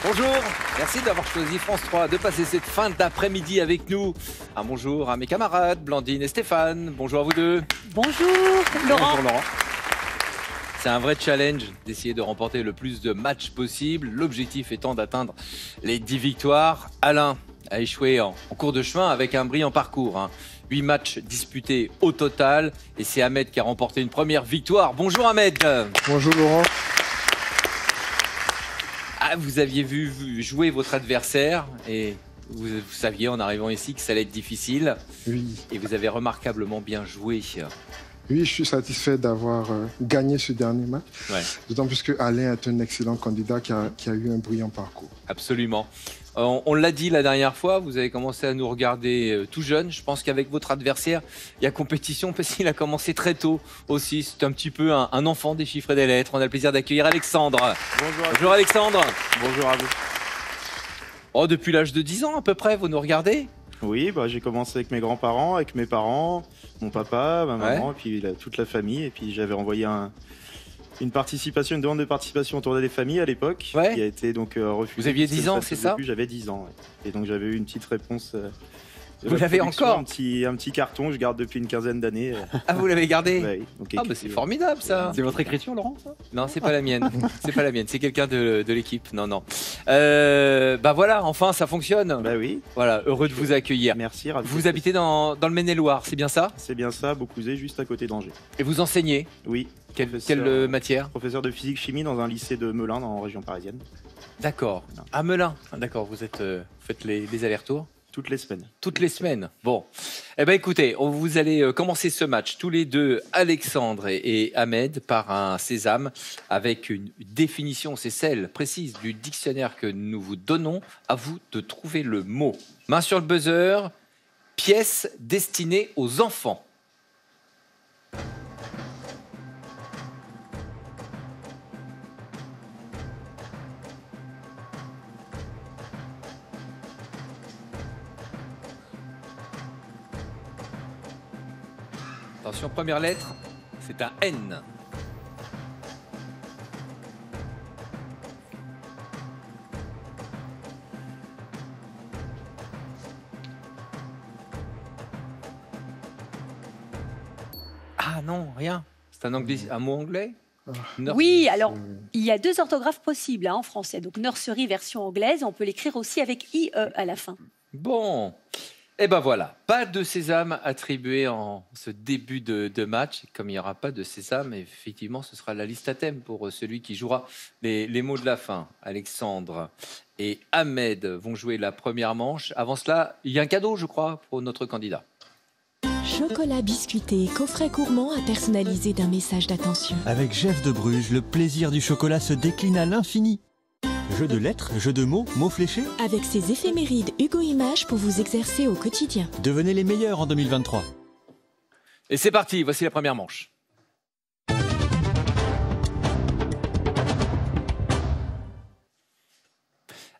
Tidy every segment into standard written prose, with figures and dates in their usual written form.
Bonjour, merci d'avoir choisi France 3, de passer cette fin d'après-midi avec nous. Un bonjour à mes camarades, Blandine et Stéphane. Bonjour à vous deux. Bonjour Laurent. Bonjour Laurent. C'est un vrai challenge d'essayer de remporter le plus de matchs possible. L'objectif étant d'atteindre les 10 victoires. Alain a échoué en cours de chemin avec un brillant parcours. 8 matchs disputés au total. Et c'est Ahmed qui a remporté une première victoire. Bonjour Ahmed. Bonjour Laurent. Ah, vous aviez vu jouer votre adversaire et vous saviez en arrivant ici que ça allait être difficile. Oui. Et vous avez remarquablement bien joué. Oui, je suis satisfait d'avoir gagné ce dernier match. Ouais. D'autant plus que Alain est un excellent candidat qui a eu un brillant parcours. Absolument. On l'a dit la dernière fois, vous avez commencé à nous regarder tout jeune. Je pense qu'avec votre adversaire, il y a compétition parce qu'il a commencé très tôt aussi. C'est un petit peu un enfant des chiffres et des lettres. On a le plaisir d'accueillir Alexandre. Bonjour Alexandre. Bonjour à vous. Oh, depuis l'âge de 10 ans à peu près, vous nous regardez? Oui, j'ai commencé avec mes grands-parents, avec mes parents, mon papa, ma maman, et puis toute la famille. Et puis j'avais envoyé une demande de participation au tournoi des familles à l'époque, qui a été donc refusée. Vous aviez 10 ans, c'est ça? J'avais 10 ans, et donc j'avais eu une petite réponse. Vous l'avez encore? Un petit carton, je garde depuis une quinzaine d'années. Ah, vous l'avez gardé? Ouais, donc ah, bah c'est formidable ça. C'est votre écriture, Laurent, ça? Non, c'est pas la mienne. C'est pas la mienne, c'est quelqu'un de l'équipe. Non, non. Bah voilà, enfin ça fonctionne. Bah oui. Voilà, heureux de vous accueillir. Merci. Vous habitez dans le Maine-et-Loire, c'est bien ça? C'est bien ça, Beaucouzé, juste à côté d'Angers. Et vous enseignez? Oui. Quelle matière? Professeur de physique-chimie dans un lycée de Melun, en région parisienne. D'accord. À Melun. D'accord, vous faites les allers-retours? Toutes les semaines. Toutes les semaines. Bon. Eh bien, écoutez, vous allez commencer ce match, tous les deux, Alexandre et Ahmed, par un sésame avec une définition, c'est celle précise du dictionnaire que nous vous donnons. À vous de trouver le mot. Main sur le buzzer, pièce destinée aux enfants. Attention, première lettre, c'est un N. Ah non, rien. C'est un mot anglais? Oui, alors il y a 2 orthographes possibles en français. Donc nursery version anglaise, on peut l'écrire aussi avec IE à la fin. Bon. Et ben voilà, pas de sésame attribué en ce début de match. Comme il n'y aura pas de sésame, effectivement, ce sera la liste à thème pour celui qui jouera les mots de la fin. Alexandre et Ahmed vont jouer la première manche. Avant cela, il y a un cadeau, je crois, pour notre candidat. Chocolat biscuité, coffret gourmand à personnaliser d'un message d'attention. Avec Jeff de Bruges, le plaisir du chocolat se décline à l'infini. Jeu de lettres, jeu de mots, mots fléchés. Avec ses éphémérides Hugo Images pour vous exercer au quotidien. Devenez les meilleurs en 2023. Et c'est parti, voici la première manche.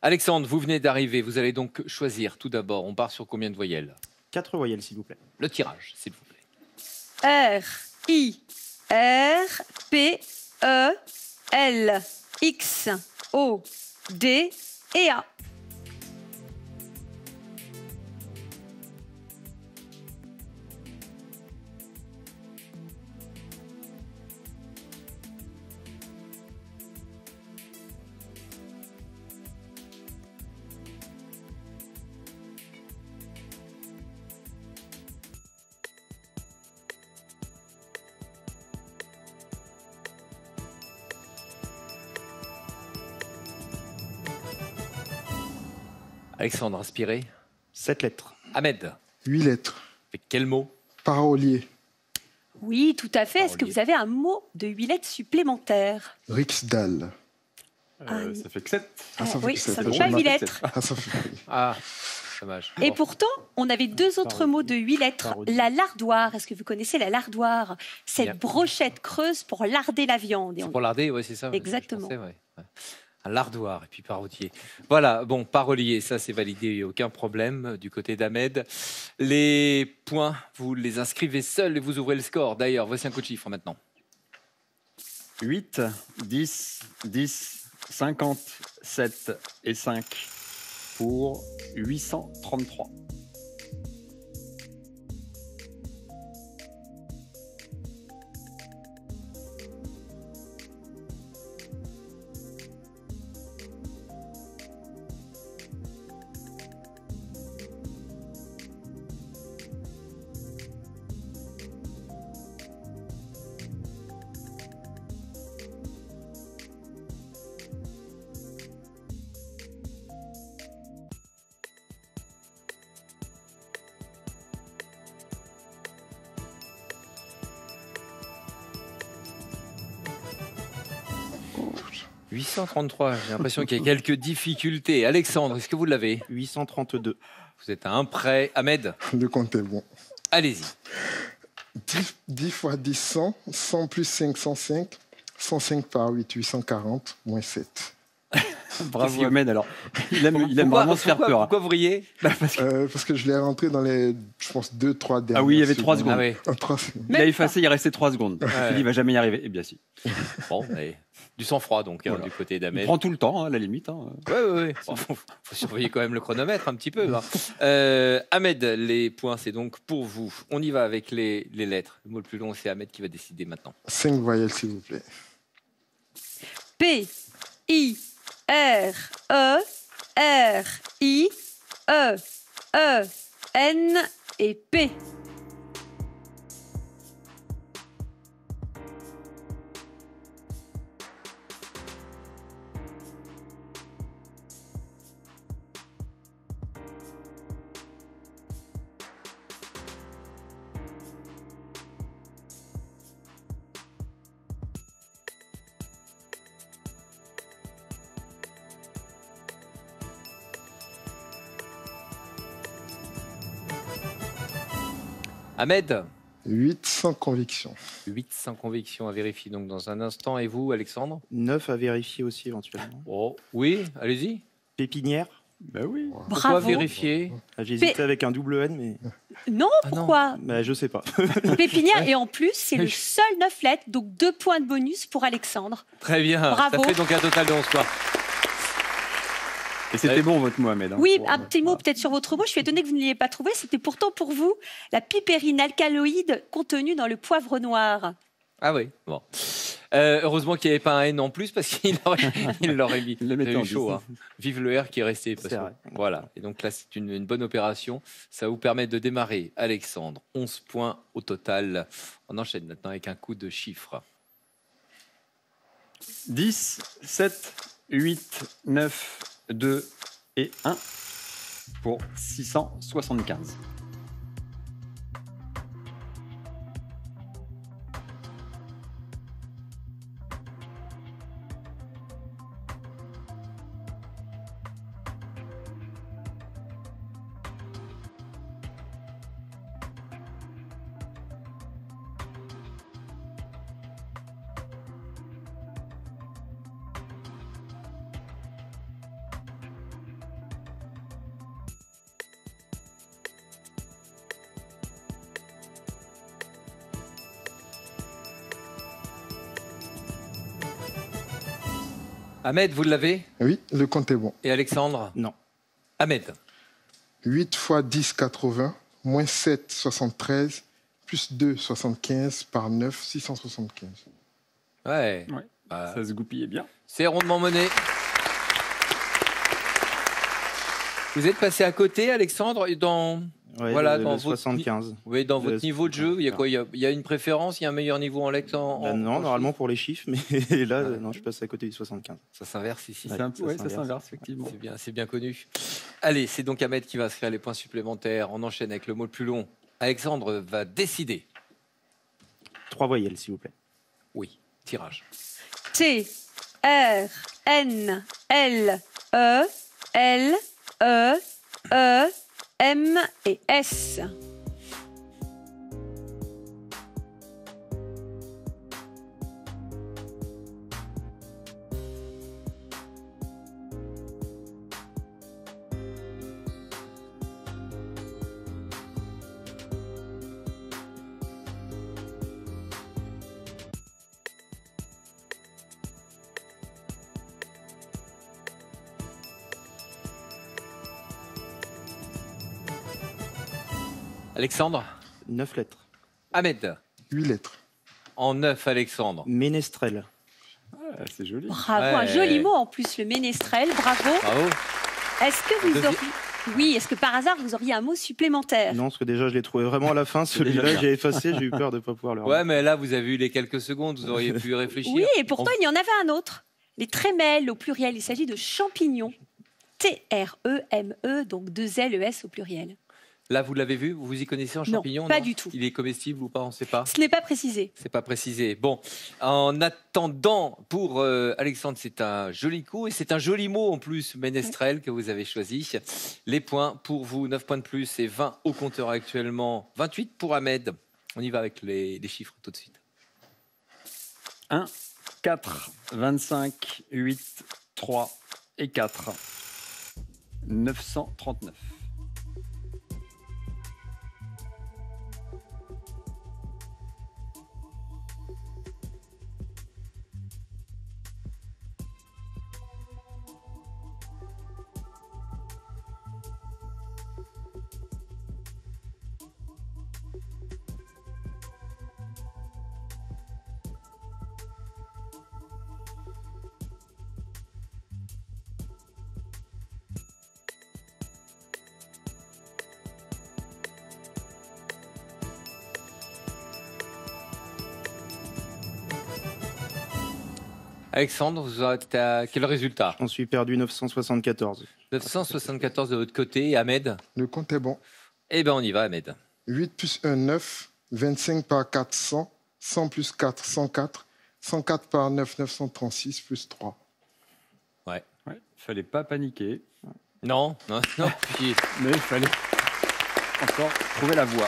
Alexandre, vous venez d'arriver, vous allez donc choisir tout d'abord. On part sur combien de voyelles? 4 voyelles, s'il vous plaît. Le tirage, s'il vous plaît. R, I, R, P, E, L, X, O, D et A. Alexandre, inspiré. 7 lettres. Ahmed. 8 lettres. Avec quel mot? Parolier. Oui, tout à fait. Est-ce que vous avez un mot de 8 lettres supplémentaires? Rixdal. Ça fait que 7. Oui, ça ne fait pas 8 lettres. Ça fait... Ah, dommage. Et pourtant, on avait 2 autres mots de 8 lettres. La lardoire. Est-ce que vous connaissez la lardoire? Cette brochette creuse pour larder la viande. C'est pour larder, oui, c'est ça. Exactement. Pensais, ouais. Un lardoir et puis parolier. Voilà, bon, parolier, ça c'est validé, aucun problème du côté d'Ahmed. Les points, vous les inscrivez seuls et vous ouvrez le score. D'ailleurs, voici un coup de chiffre maintenant. 8, 10, 10, 57 et 5 pour 833. « 833, j'ai l'impression qu'il y a quelques difficultés. Alexandre, est-ce que vous l'avez? 832. Vous êtes à un près. Ahmed? Le compte est bon. Allez-y. 10 fois 10, 100. 100 plus 5, 105. 105 par 8, 840, moins 7. Bravo Ahmed, alors il aime vraiment se faire peur. Pourquoi vous riez? Parce que je l'ai rentré dans les, je pense, 2-3 dernières. Ah oui, il y avait 3 secondes. Ah ouais. 3 secondes. Il a effacé, il restait 3 secondes. Ouais. Il va jamais y arriver. Eh bien si. Bon, allez. Du sang-froid donc Voilà. du côté Il d'Ahmed. prend tout le temps, à la limite. Ouais. Bon, faut surveiller quand même le chronomètre un petit peu. Hein. Ahmed, les points, c'est donc pour vous. On y va avec les lettres. Le mot le plus long, c'est Ahmed qui va décider maintenant. 5 voyelles, s'il vous plaît. P, I, R, E, R, I, E, E, N et P. Ahmed, 8 sans conviction. 8 sans conviction à vérifier donc dans un instant. Et vous, Alexandre? 9 à vérifier aussi éventuellement. Oh, oui, allez-y. Pépinière. Ben oui. Pourquoi Bravo. vérifier? Ah, j'ai hésité avec un double N, mais Non, pourquoi? bah, je sais pas. Pépinière, et en plus, c'est le seul 9 lettres, donc 2 points de bonus pour Alexandre. Très bien. Bravo. Ça fait donc un total de 11 points. Et c'était bon votre Mohamed. Hein, Oui, pour- un petit mot peut-être sur votre mot. Je suis étonnée que vous ne l'ayez pas trouvé. C'était pourtant pour vous la pipérine alcaloïde contenue dans le poivre noir. Ah oui, bon. Heureusement qu'il n'y avait pas un N en plus parce qu'il l'aurait mis. Il le mettait J'ai eu en chaud. Hein. Vive le R qui est resté. Parce C'est que- vrai. Voilà. Et donc là, c'est une bonne opération. Ça vous permet de démarrer, Alexandre. 11 points au total. On enchaîne maintenant avec un coup de chiffres. 10, 7, 8, 9, 2 et 1 pour 675. Ahmed, vous l'avez? Oui, le compte est bon. Et Alexandre? Non. Ahmed. 8 fois 10, 80. Moins 7, 73. Plus 2, 75. Par 9, 675. Ouais. Ouais. Bah, Ça se goupillait bien. c'est rondement mené. Vous êtes passé à côté, Alexandre, dans, Ouais, Voilà, le dans votre- 75. oui, dans votre Le- niveau de jeu. Il y a quoi? Il y a une préférence? Il y a un meilleur niveau en lettres Bah non, normalement pour les chiffres, mais là, Ouais. non, je passe à côté du 75. Ça s'inverse ici. C'est un peu, ça ouais, ça s'inverse. s'inverse, effectivement. C'est bien connu. Allez, c'est donc Ahmed qui va inscrire les points supplémentaires. On enchaîne avec le mot le plus long. Alexandre va décider. 3 voyelles, s'il vous plaît. Oui, tirage. T, R, N, L, E, L, E, E, M et S. Alexandre? 9 lettres. Ahmed? 8 lettres. En 9, Alexandre. Ménestrel. Ah, c'est joli. Bravo, Ouais. un joli mot en plus, le ménestrel. Bravo. Bravo. Est-ce que vous Deuxième. auriez... Oui, est-ce que par hasard, vous auriez un mot supplémentaire? Non, parce que déjà, je l'ai trouvé vraiment à la fin. Celui-là, j'ai effacé, j'ai eu peur de ne pas pouvoir le Ouais, mais là, vous avez eu les quelques secondes, vous auriez pu réfléchir. Oui, et pourtant, il y en avait un autre. Les trémelles au pluriel, il s'agit de champignons. T-R-E-M-E, donc 2 L-E-S au pluriel. Là, vous l'avez vu? Vous vous y connaissez en Non, champignons? pas du tout. Il est comestible ou pas? On ne sait pas. Ce n'est pas précisé. C'est pas précisé. Bon, en attendant, pour Alexandre, c'est un joli coup et c'est un joli mot en plus, ménestrel, que vous avez choisi. Les points pour vous, 9 points de plus et 20 au compteur actuellement, 28 pour Ahmed. On y va avec les chiffres tout de suite. 1, 4, 25, 8, 3 et 4. 939. Alexandre, vous êtes à quel résultat? J'en suis perdu 974. 974 de votre côté. Et Ahmed? Le compte est bon. Eh bien, on y va, Ahmed. 8 plus 1, 9. 25 par 4, 100. 100 plus 4, 104. 104 par 9, 936 plus 3. Ouais. Ouais, fallait pas paniquer, Non, non, non. Puis, mais il fallait encore trouver la voie.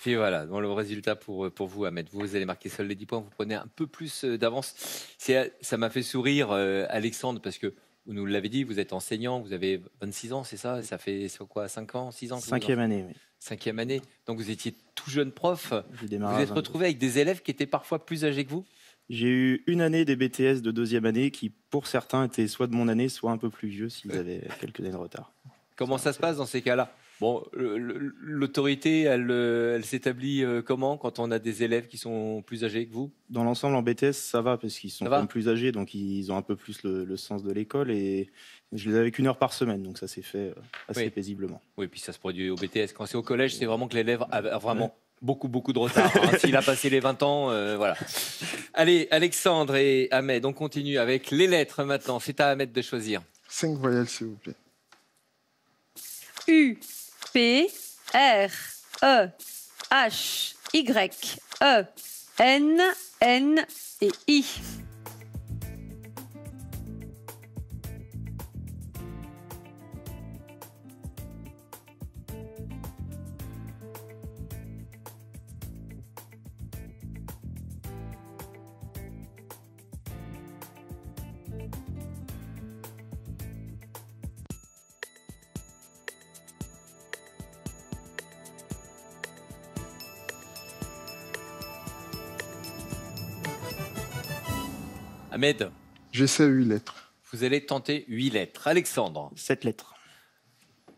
puis voilà, bon, le résultat pour vous, Ahmed. Vous allez marquer seul les 10 points. Vous prenez un peu plus d'avance. Ça m'a fait sourire, Alexandre, parce que vous nous l'avez dit, vous êtes enseignant, vous avez 26 ans, c'est ça? Ça fait quoi, 5 ans, 6 ans? que vous- 5e année, oui. 5e année. Donc vous étiez tout jeune prof. J'ai Vous démarré vous à êtes 20. retrouvé avec des élèves qui étaient parfois plus âgés que vous? J'ai eu une année des BTS de 2e année qui, pour certains, étaient soit de mon année, soit un peu plus vieux s'ils avaient quelques années de retard. Comment ça se passe dans ces cas-là? Bon, l'autorité, elle s'établit comment quand on a des élèves qui sont plus âgés que vous? Dans l'ensemble, en BTS, ça va parce qu'ils sont Ça quand va même plus âgés, donc ils ont un peu plus le sens de l'école. Et je les avais qu'une heure par semaine, donc ça s'est fait assez Oui. paisiblement. Oui, puis ça se produit au BTS. Quand c'est au collège, c'est vraiment que l'élève a vraiment beaucoup de retard. Hein. S'il a passé les 20 ans, voilà. Allez, Alexandre et Ahmed, on continue avec les lettres maintenant. C'est à Ahmed de choisir. 5 voyelles, s'il vous plaît. U, P, R, E, H, Y, E, N, N et I. Ahmed, J'essaie 8 lettres. vous allez tenter 8 lettres. Alexandre, 7 lettres.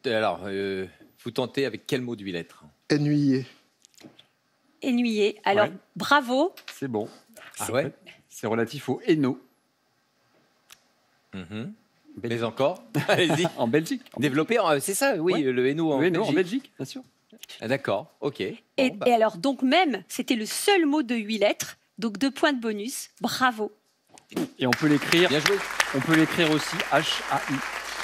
alors, vous tentez avec quel mot de 8 lettres? Ennuyé. Ennuyé. Alors, Ouais. bravo. C'est bon. Ah ouais? C'est relatif au Hainaut. Mhm. Mais encore? Allez-y. En Belgique. Développer, c'est ça, oui, Ouais. le Hainaut en Le Hainaut, Belgique. en Belgique, bien sûr. Ah, d'accord, ok. Et, Bon, bah, et alors, donc même, c'était le seul mot de 8 lettres. Donc 2 points de bonus. Bravo. Et on peut l'écrire. bien joué. On peut l'écrire aussi H-A-I-N-U-Y-E-R.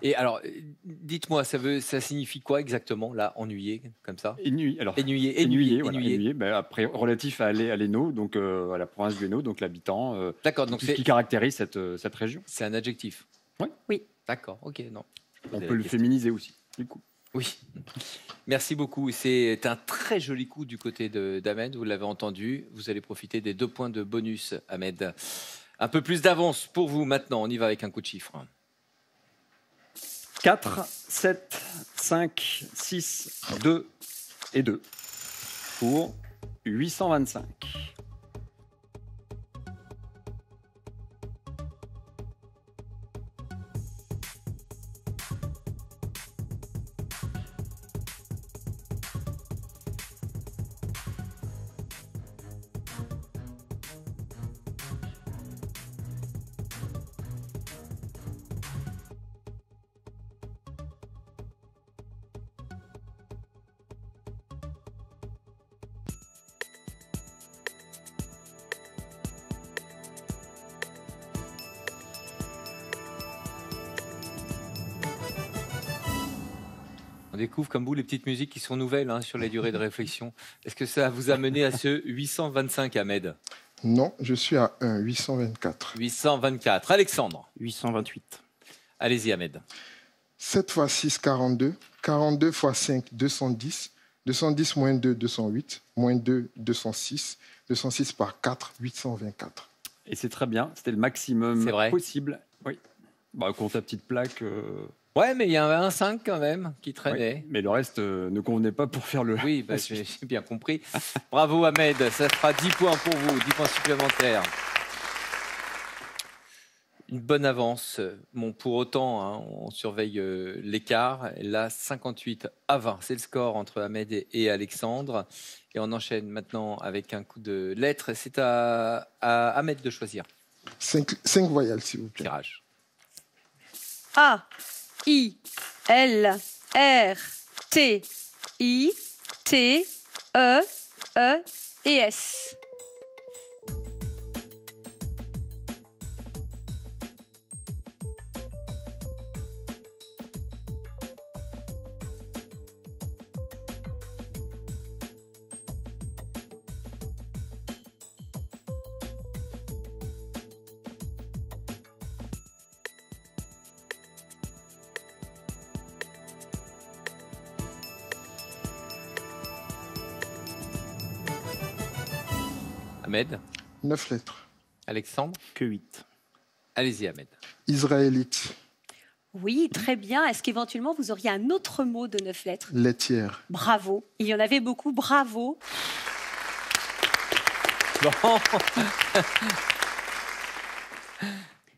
Et alors, dites-moi, ça signifie quoi exactement, là, ennuyé, comme ça? Alors, Ennuyé. voilà, ennuyé. Ben, après, relatif à l'Hainaut, donc à la province du Hainaut, donc l'habitant, D'accord, donc tout ce qui caractérise cette région. c'est un adjectif. Oui. Oui. D'accord, ok, non. On peut le féminiser aussi, du coup. Oui. Merci beaucoup. C'est un très joli coup du côté d'Ahmed, vous l'avez entendu. Vous allez profiter des 2 points de bonus, Ahmed. Un peu plus d'avance pour vous maintenant. On y va avec un coup de chiffre. 4, 7, 5, 6, 2 et 2 pour 825. découvre comme vous les petites musiques qui sont nouvelles sur les durées de réflexion. Est-ce que ça vous a mené à ce 825, Ahmed? Non, je suis à 1, 824. 824. Alexandre? 828. Allez-y, Ahmed. 7 x 6, 42. 42 x 5, 210. 210 moins 2, 208. Moins 2, 206. 206 par 4, 824. Et c'est très bien, c'était le maximum possible. Oui. Bah, compte ta petite plaque. Ouais, mais il y a un 5 quand même qui traînait. Oui, mais le reste ne convenait pas pour faire le. Oui, bah, j'ai bien compris. Bravo, Ahmed. Ça fera 10 points pour vous, 10 points supplémentaires. Une bonne avance. Bon, pour autant, on surveille l'écart. Là, 58 à 20. C'est le score entre Ahmed et Alexandre. Et on enchaîne maintenant avec un coup de lettres. C'est à Ahmed de choisir. 5 voyelles, s'il vous plaît. Tirage. A, I, L, R, T, I, T, E, E et S. Ahmed. 9 lettres. Alexandre. Que 8. Allez-y, Ahmed. Israélite. Oui, très bien. Est-ce qu'éventuellement vous auriez un autre mot de 9 lettres? Laitière. Bravo. Il y en avait beaucoup. Bravo. Bon.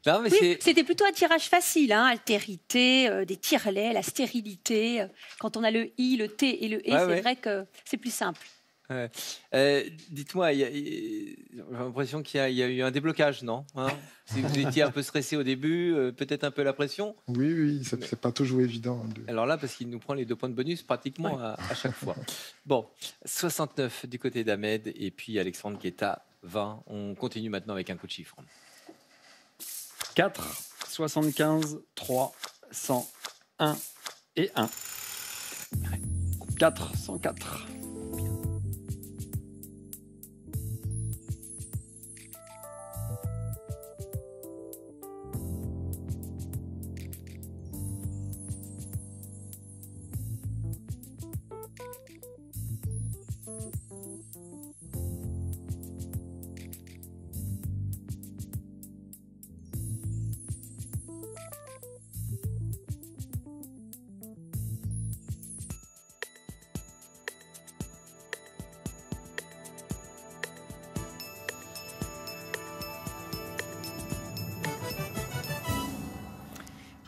Non, mais oui, c'était plutôt un tirage facile. Altérité, des tirelets, la stérilité. Quand on a le I, le T et le E, c'est vrai que c'est plus simple. Dites-moi, j'ai l'impression qu'il y a eu un déblocage, non Si vous étiez un peu stressé au début, peut-être un peu la pression. Oui, c'est pas toujours évident. Alors là, parce qu'il nous prend les 2 points de bonus pratiquement à chaque fois. Bon, 69 du côté d'Ahmed et puis Alexandre qui est à 20. On continue maintenant avec un coup de chiffre. 4, 75, 3, 100, 1 et 1. 4, 104.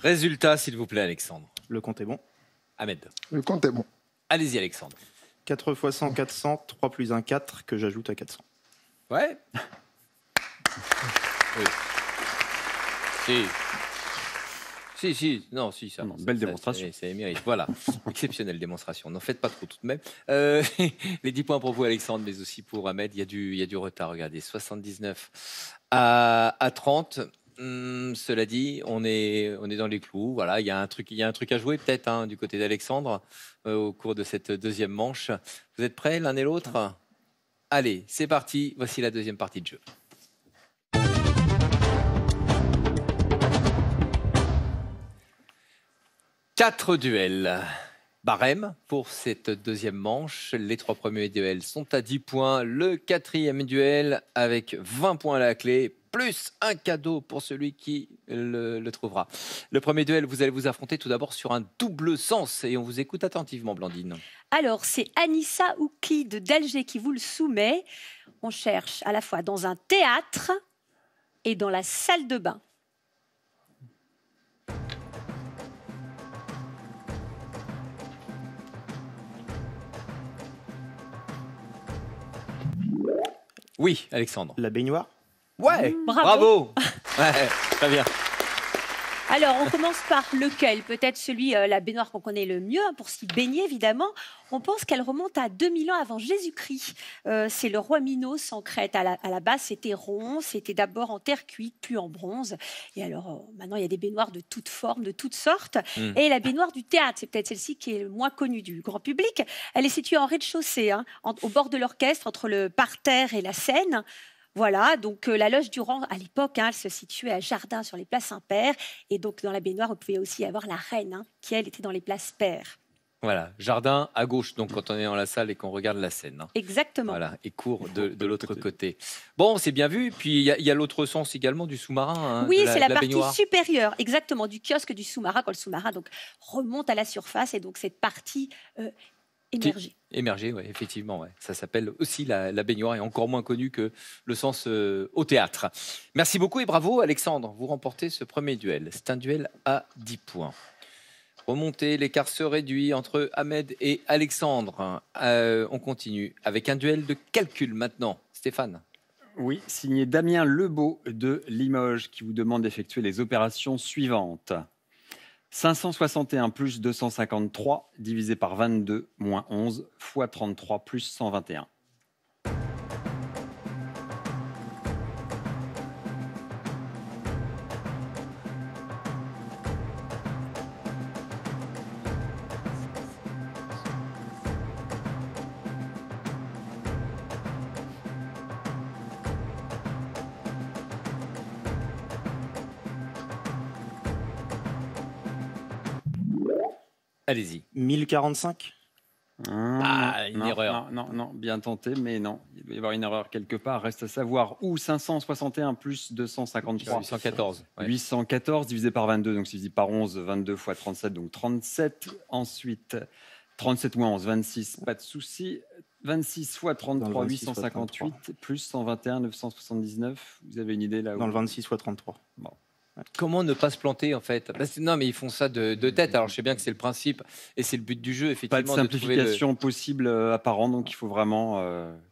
Résultat, s'il vous plaît, Alexandre. Le compte est bon. Ahmed. Le compte est bon. Allez-y, Alexandre. 4 x 100, 400. 3 plus 1, 4 que j'ajoute à 400. Ouais. Oui. Si. Non, si, ça. Non, belle démonstration. Ça mérite. Voilà. Exceptionnelle démonstration. N'en faites pas trop tout de même. Les 10 points pour vous, Alexandre, mais aussi pour Ahmed. Il y a du retard. Regardez, 79 à 30. Cela dit, on est dans les clous. Voilà, il y a un truc à jouer peut-être du côté d'Alexandre au cours de cette deuxième manche. Vous êtes prêts l'un et l'autre? Allez, c'est parti. Voici la deuxième partie de jeu. Quatre duels. Barème pour cette deuxième manche. Les 3 premiers duels sont à 10 points. Le 4e duel avec 20 points à la clé, plus un cadeau pour celui qui le trouvera. Le premier duel, vous allez vous affronter tout d'abord sur un double sens. Et on vous écoute attentivement, Blandine. Alors, c'est Anissa Oukid d'Alger qui vous le soumet. On cherche à la fois dans un théâtre et dans la salle de bain. Oui, Alexandre. La baignoire. Ouais, Bravo. Ouais, très bien. Alors, on commence par lequel? Peut-être celui, la baignoire qu'on connaît le mieux, pour s'y baigner, évidemment. On pense qu'elle remonte à 2000 ans avant Jésus-Christ. C'est le roi Minos en Crète. À la base, c'était rond. C'était d'abord en terre cuite, puis en bronze. Et alors, maintenant, il y a des baignoires de toutes formes, de toutes sortes. Et la baignoire du théâtre, c'est peut-être celle-ci qui est le moins connue du grand public. Elle est située en rez-de-chaussée, hein, au bord de l'orchestre, entre le parterre et la scène. Voilà, donc la loge du rang, à l'époque, hein, elle se situait à Jardin sur les places impaires. Et donc, dans la baignoire, vous pouvez aussi avoir la reine, hein, qui, elle, était dans les places paires. Voilà, Jardin à gauche, donc quand on est dans la salle et qu'on regarde la scène. Hein. Exactement. Voilà, et court de l'autre côté. Bon, c'est bien vu. Puis il y a l'autre sens également du sous-marin. Hein, oui, c'est la partie baignoire. supérieure, exactement, du kiosque du sous-marin, quand le sous-marin donc, remonte à la surface. Et donc, cette partie émergée. Émergée, oui, effectivement. Ouais. Ça s'appelle aussi la baignoire et encore moins connu que le sens au théâtre. Merci beaucoup et bravo, Alexandre. Vous remportez ce premier duel. C'est un duel à 10 points. Remontée, l'écart se réduit entre Ahmed et Alexandre. On continue avec un duel de calcul maintenant. Stéphane. Oui, signé Damien Lebeau de Limoges qui vous demande d'effectuer les opérations suivantes. 561 plus 253 divisé par 22 moins 11 fois 33 plus 121. Allez-y. 1045. Une erreur. Non, bien tenté, mais non. Il doit y avoir une erreur quelque part. Reste à savoir où 561 plus 253. 814. Ouais. 814 divisé par 22, donc c'est divisé par 11, 22 fois 37, donc 37. Ensuite, 37 moins 11, 26, pas de souci. 26 fois 33, 858, plus 121, 979. Vous avez une idée là où... Dans le 26 fois 33. Bon. Comment ne pas se planter en fait? Non, mais ils font ça de tête. Alors je sais bien que c'est le principe et c'est le but du jeu, effectivement. Pas de simplification possible apparent, donc il faut vraiment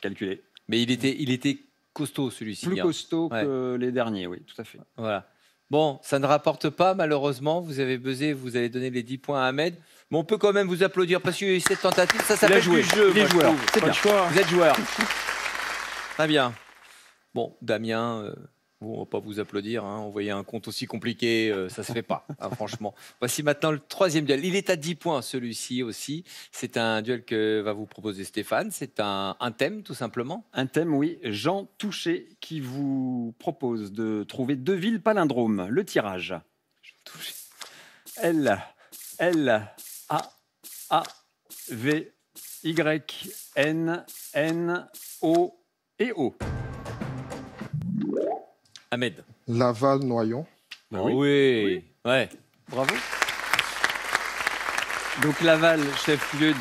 calculer. Mais il était costaud celui-ci. Plus costaud que les derniers, oui, tout à fait. Voilà. Bon, ça ne rapporte pas malheureusement. Vous avez buzzé, vous allez donner les 10 points à Ahmed. Mais on peut quand même vous applaudir parce qu'il y a eu cette tentative. Ça s'appelle du jeu. Les joueurs, c'est bien. Vous êtes joueur. Très bien. Bon, Damien. On ne va pas vous applaudir, hein. Envoyer un compte aussi compliqué, ça ne se fait pas, hein, franchement. Voici maintenant le troisième duel. Il est à 10 points, celui-ci aussi. C'est un duel que va vous proposer Stéphane. C'est un thème, tout simplement. Un thème, oui. Jean Touché qui vous propose de trouver 2 villes palindromes. Le tirage. L, A, V, Y, N, O et O. Ahmed. Laval, Noyon. Oui. Ouais. Bravo. Donc Laval, chef-lieu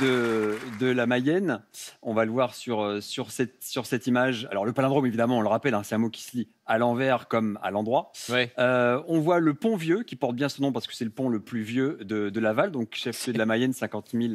de la Mayenne. On va le voir sur cette image. Alors le palindrome, évidemment, on le rappelle, hein, c'est un mot qui se lit à l'envers comme à l'endroit. Ouais. On voit le pont Vieux, qui porte bien son nom parce que c'est le pont le plus vieux de Laval, donc chef-lieu de la Mayenne, 50 000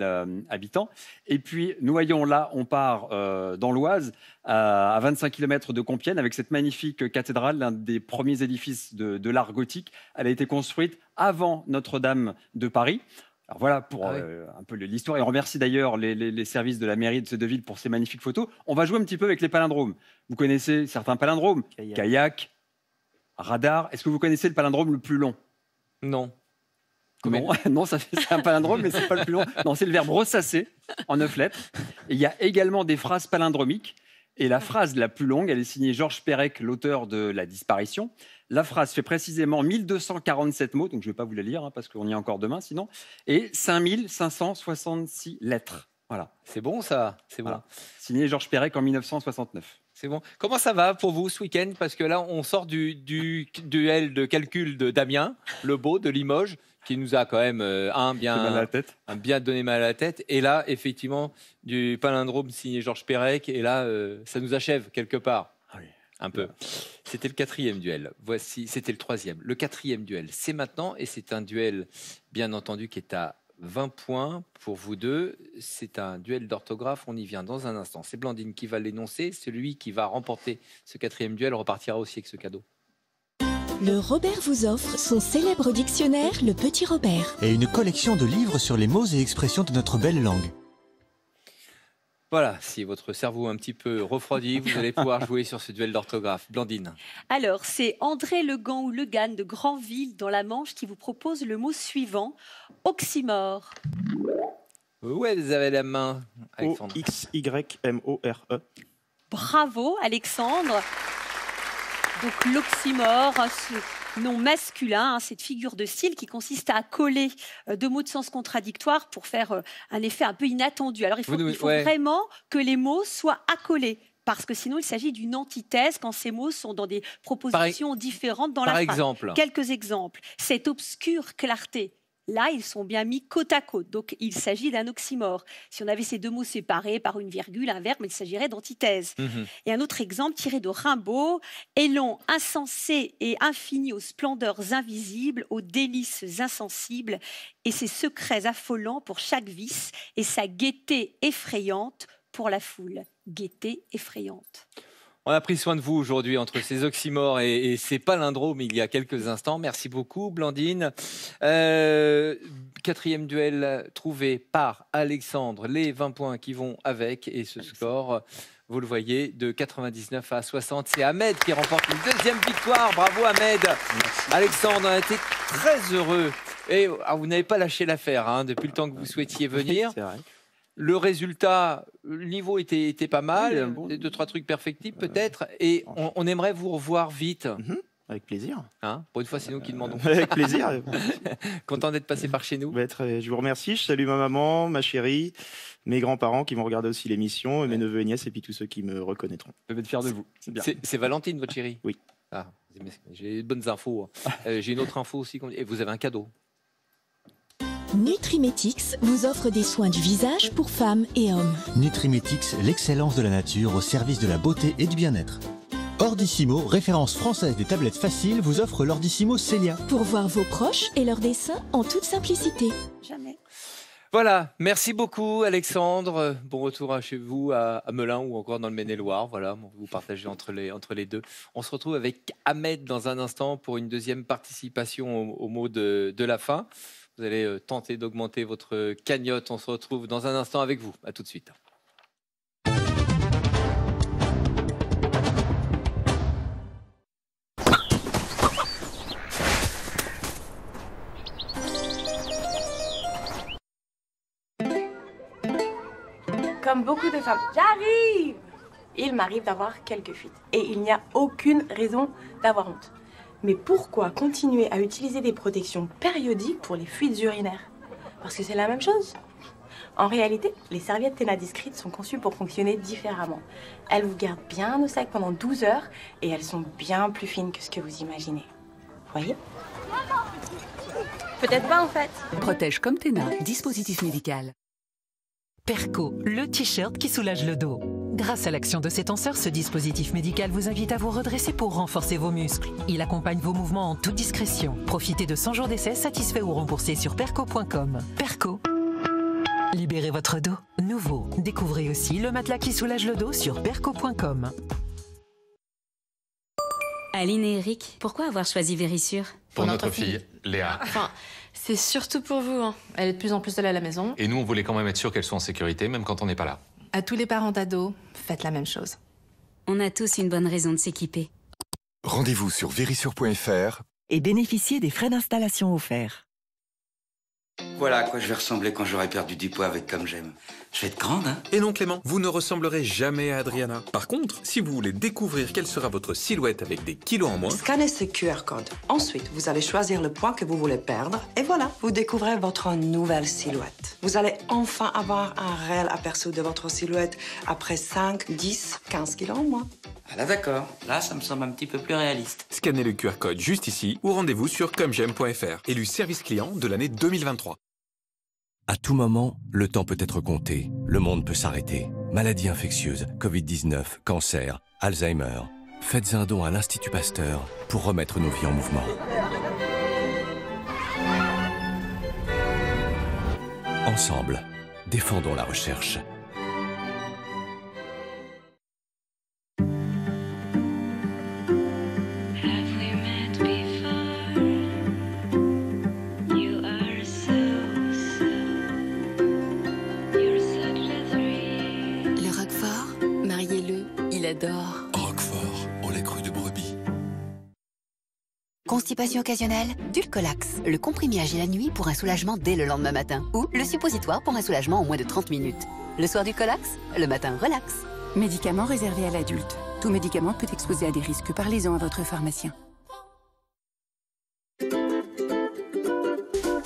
habitants. Et puis Noyon, là, on part dans l'Oise, à 25 km de Compiègne, avec cette magnifique cathédrale, l'un des premiers édifices de l'art gothique. Elle a été construite avant Notre-Dame de Paris. Alors voilà pour un peu l'histoire. Et on remercie d'ailleurs les services de la mairie de ces deux villes pour ces magnifiques photos. On va jouer un petit peu avec les palindromes. Vous connaissez certains palindromes? Kayak, radar. Est-ce que vous connaissez le palindrome le plus long? Non. Non, c'est un palindrome, mais c'est pas le plus long. Non, c'est le verbe ressasser en 9 lettres. Et il y a également des phrases palindromiques. Et la phrase la plus longue, elle est signée Georges Perec, l'auteur de La disparition. La phrase fait précisément 1247 mots, donc je ne vais pas vous la lire, hein, parce qu'on y est encore demain sinon, et 5566 lettres. Voilà. C'est bon ça, c'est bon. Voilà. Signé Georges Perec en 1969. C'est bon. Comment ça va pour vous ce week-end? Parce que là, on sort du duel de calcul de Damien Lebeau de Limoges, qui nous a quand même bien donné mal à la tête. Et là, effectivement, du palindrome signé Georges Perec. Et là, ça nous achève quelque part. Ah oui. Un peu. C'était le quatrième duel. C'était le troisième. Le quatrième duel, c'est maintenant. Et c'est un duel, bien entendu, qui est à 20 points pour vous deux. C'est un duel d'orthographe. On y vient dans un instant. C'est Blandine qui va l'énoncer. Celui qui va remporter ce quatrième duel repartira aussi avec ce cadeau. Le Robert vous offre son célèbre dictionnaire, le Petit Robert. Et une collection de livres sur les mots et expressions de notre belle langue. Voilà, si votre cerveau est un petit peu refroidi, vous allez pouvoir jouer sur ce duel d'orthographe. Blandine. Alors, c'est André Le Gant ou Le Gant de Granville dans la Manche qui vous propose le mot suivant, oxymore. Ouais, vous avez la main, Alexandre. O-X-Y-M-O-R-E. Bravo, Alexandre. Donc, l'oxymore, ce nom masculin, cette figure de style qui consiste à coller deux mots de sens contradictoires pour faire un effet un peu inattendu. Alors, il faut vraiment que les mots soient accolés, parce que sinon, il s'agit d'une antithèse quand ces mots sont dans des propositions différentes dans la phrase. Par exemple. Quelques exemples. Cette obscure clarté. Là, ils sont bien mis côte à côte. Donc, il s'agit d'un oxymore. Si on avait ces deux mots séparés par une virgule, un verbe, il s'agirait d'antithèse. Et un autre exemple tiré de Rimbaud. Élan insensé et infini aux splendeurs invisibles, aux délices insensibles, et ses secrets affolants pour chaque vice, et sa gaieté effrayante pour la foule. Gaieté effrayante. On a pris soin de vous aujourd'hui entre ces oxymores et ces palindromes il y a quelques instants. Merci beaucoup, Blandine. Quatrième duel trouvé par Alexandre. Les 20 points qui vont avec. Et ce score, vous le voyez, de 99 à 60. C'est Ahmed qui remporte une deuxième victoire. Bravo, Ahmed. Merci. Alexandre, on a été très heureux. Et vous n'avez pas lâché l'affaire depuis le temps que vous souhaitiez venir. C'est vrai. Le résultat, le niveau était pas mal, oui, 2-3 trucs perfectibles peut-être, et on aimerait vous revoir vite. Avec plaisir. Pour une fois, c'est nous qui demandons. Avec plaisir. Content d'être passé par chez nous. Je vous remercie. Je salue ma maman, ma chérie, mes grands-parents qui vont regarder aussi l'émission, et mes neveux et nièces, et puis tous ceux qui me reconnaîtront. Je vais être fier de vous. C'est Valentine, votre chérie? Oui. J'ai de bonnes infos. J'ai une autre info aussi. Et vous avez un cadeau. Nutrimétix vous offre des soins du visage pour femmes et hommes. Nutrimétix, l'excellence de la nature au service de la beauté et du bien-être. Ordissimo, référence française des tablettes faciles, vous offre l'Ordissimo Célia. Pour voir vos proches et leurs dessins en toute simplicité. Jamais. Voilà, merci beaucoup Alexandre. Bon retour chez vous à Melun ou encore dans le Maine-et-Loire. Voilà, vous partagez entre les deux. On se retrouve avec Ahmed dans un instant pour une deuxième participation au mot de la fin. Vous allez tenter d'augmenter votre cagnotte. On se retrouve dans un instant avec vous. À tout de suite. Comme beaucoup de femmes, j'arrive! Il m'arrive d'avoir quelques fuites. Et il n'y a aucune raison d'avoir honte. Mais pourquoi continuer à utiliser des protections périodiques pour les fuites urinaires? Parce que c'est la même chose. En réalité, les serviettes Tena Discrete sont conçues pour fonctionner différemment. Elles vous gardent bien au sec pendant 12 heures et elles sont bien plus fines que ce que vous imaginez. Voyez? Peut-être pas en fait. Protège comme Tena, dispositif médical. Perco, le t-shirt qui soulage le dos. Grâce à l'action de ses tenseurs, ce dispositif médical vous invite à vous redresser pour renforcer vos muscles. Il accompagne vos mouvements en toute discrétion. Profitez de 100 jours d'essai satisfaits ou remboursés sur perco.com. Perco. Libérez votre dos. Nouveau. Découvrez aussi le matelas qui soulage le dos sur perco.com. Aline et Eric, pourquoi avoir choisi Vérissure? Pour notre fille, Léa. Enfin, c'est surtout pour vous. Elle est de plus en plus seule à la maison. Et nous, on voulait quand même être sûr qu'elle soit en sécurité, même quand on n'est pas là. À tous les parents d'ados, faites la même chose. On a tous une bonne raison de s'équiper. Rendez-vous sur vérissure.fr et bénéficiez des frais d'installation offerts. Voilà à quoi je vais ressembler quand j'aurai perdu du poids avec Comme J'aime. Je vais être grande, hein? Et non, Clément, vous ne ressemblerez jamais à Adriana. Par contre, si vous voulez découvrir quelle sera votre silhouette avec des kilos en moins... Scannez ce QR code. Ensuite, vous allez choisir le poids que vous voulez perdre. Et voilà, vous découvrez votre nouvelle silhouette. Vous allez enfin avoir un réel aperçu de votre silhouette après 5, 10, 15 kilos en moins. Ah là d'accord, là ça me semble un petit peu plus réaliste. Scannez le QR code juste ici ou rendez-vous sur commej'aime.fr, élu service client de l'année 2023. À tout moment, le temps peut être compté. Le monde peut s'arrêter. Maladies infectieuses, Covid-19, cancer, Alzheimer. Faites un don à l'Institut Pasteur pour remettre nos vies en mouvement. Ensemble, défendons la recherche. Have we met before? j'adore. Roquefort, au lait cru de brebis. Constipation occasionnelle, Dulcolax, le comprimé agit la nuit pour un soulagement dès le lendemain matin. Ou le suppositoire pour un soulagement en moins de 30 minutes. Le soir Dulcolax, le matin relax. Médicament réservé à l'adulte. Tout médicament peut exposer à des risques. Parlez-en à votre pharmacien.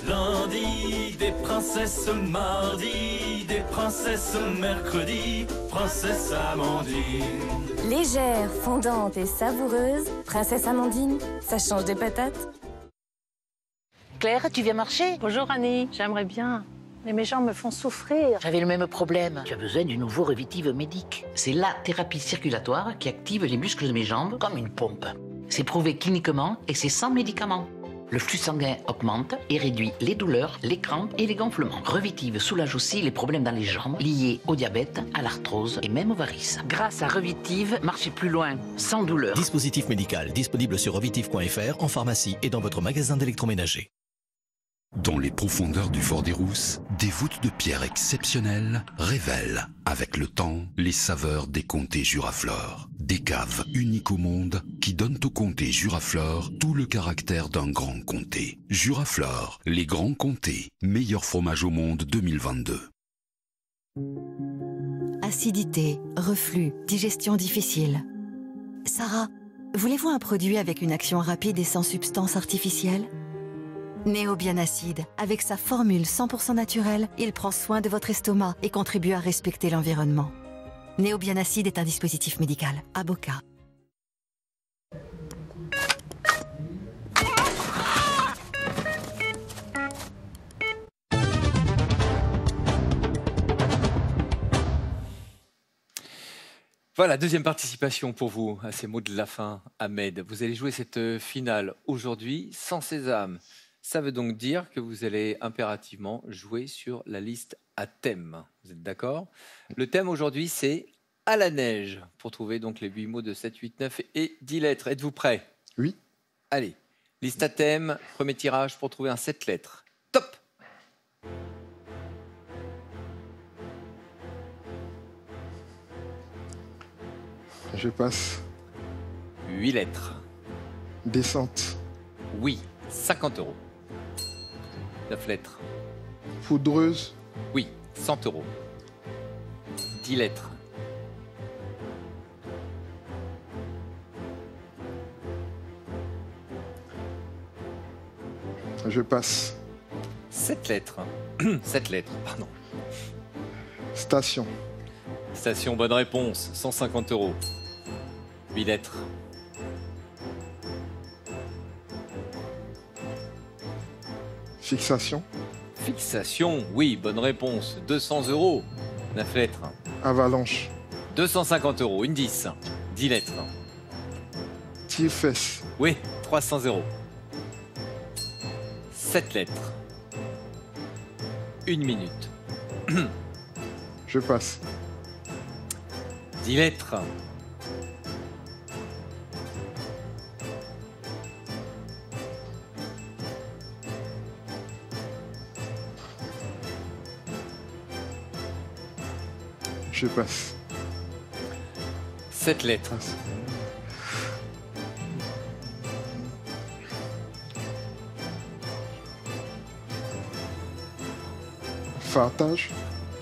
Lundi, des princesses mardi, des princesses mercredi, princesse Amandine. Légère, fondante et savoureuse, princesse Amandine, ça change des patates. Claire, tu viens marcher? Bonjour Annie, j'aimerais bien. Mais mes jambes me font souffrir. J'avais le même problème. Tu as besoin du nouveau Revitive Médic. C'est la thérapie circulatoire qui active les muscles de mes jambes comme une pompe. C'est prouvé cliniquement et c'est sans médicaments. Le flux sanguin augmente et réduit les douleurs, les crampes et les gonflements. Revitive soulage aussi les problèmes dans les jambes liés au diabète, à l'arthrose et même aux varices. Grâce à Revitive, marchez plus loin, sans douleur. Dispositif médical disponible sur revitive.fr, en pharmacie et dans votre magasin d'électroménager. Dans les profondeurs du Fort des Rousses, des voûtes de pierre exceptionnelles révèlent, avec le temps, les saveurs des comtés Juraflore. Des caves uniques au monde qui donnent au comté Juraflore tout le caractère d'un grand comté. Juraflore, les grands comtés, meilleur fromage au monde 2022. Acidité, reflux, digestion difficile. Sarah, voulez-vous un produit avec une action rapide et sans substance artificielle? Néobianacide, avec sa formule 100% naturelle, il prend soin de votre estomac et contribue à respecter l'environnement. Néobianacide est un dispositif médical. Avocat. Voilà, deuxième participation pour vous à ces mots de la fin, Ahmed. Vous allez jouer cette finale aujourd'hui sans sésame. Ça veut donc dire que vous allez impérativement jouer sur la liste à thème. Vous êtes d'accord? Le thème aujourd'hui, c'est à la neige, pour trouver donc les 8 mots de 7, 8, 9 et 10 lettres. Êtes-vous prêts? Oui. Allez, liste à thème, premier tirage pour trouver un 7 lettres. Top! Je passe. 8 lettres. Descente. Oui, 50 €. 9 lettres. Poudreuse. Oui, 100 €. 10 lettres. Je passe. 7 lettres. 7 lettres, pardon. Station. Station, bonne réponse. 150 €. 8 lettres. Fixation. Fixation, oui, bonne réponse. 200 €. 9 lettres. Avalanche. 250 €, une 10. 10 lettres. Tire-fesse. Oui, 300 €. 7 lettres. 1 minute. Je passe. 10 lettres. Je passe. 7 lettres. Fartage.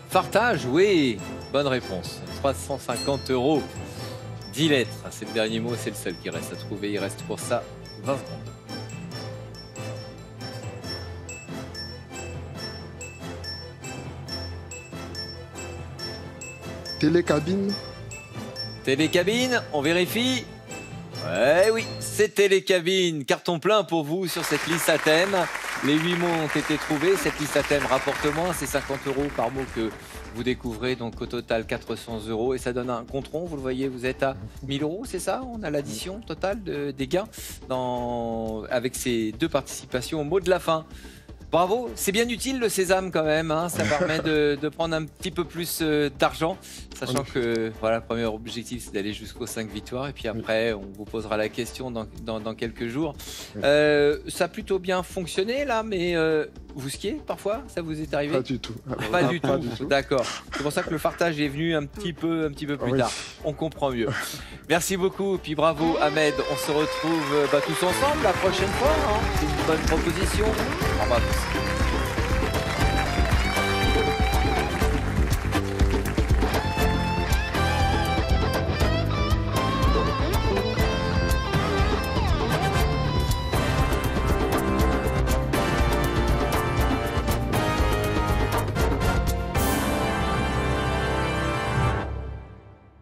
Fartage, oui. Bonne réponse. 350 €. 10 lettres. C'est le dernier mot, c'est le seul qui reste à trouver. Il reste pour ça 20 secondes. Télécabine. Télécabine, on vérifie. Ouais, oui, c'est télécabine. Carton plein pour vous sur cette liste à thème. Les 8 mots ont été trouvés. Cette liste à thème rapporte moins. C'est 50 € par mot que vous découvrez. Donc au total 400 €. Et ça donne un compte rond. Vous le voyez, vous êtes à 1000 €, c'est ça? On a l'addition totale des gains avec ces 2 participations au mot de la fin. Bravo, c'est bien utile le sésame quand même, hein. Ça permet de prendre un petit peu plus d'argent, sachant que voilà, le premier objectif c'est d'aller jusqu'aux 5 victoires et puis après on vous posera la question dans quelques jours. Ça a plutôt bien fonctionné là, mais vous skiez parfois? Ça vous est arrivé? Pas du tout. Pas du tout. D'accord. C'est pour ça que le fartage est venu un petit peu plus tard. On comprend mieux. Merci beaucoup, et puis bravo Ahmed. On se retrouve tous ensemble la prochaine fois. Hein. C'est une bonne proposition. Au revoir.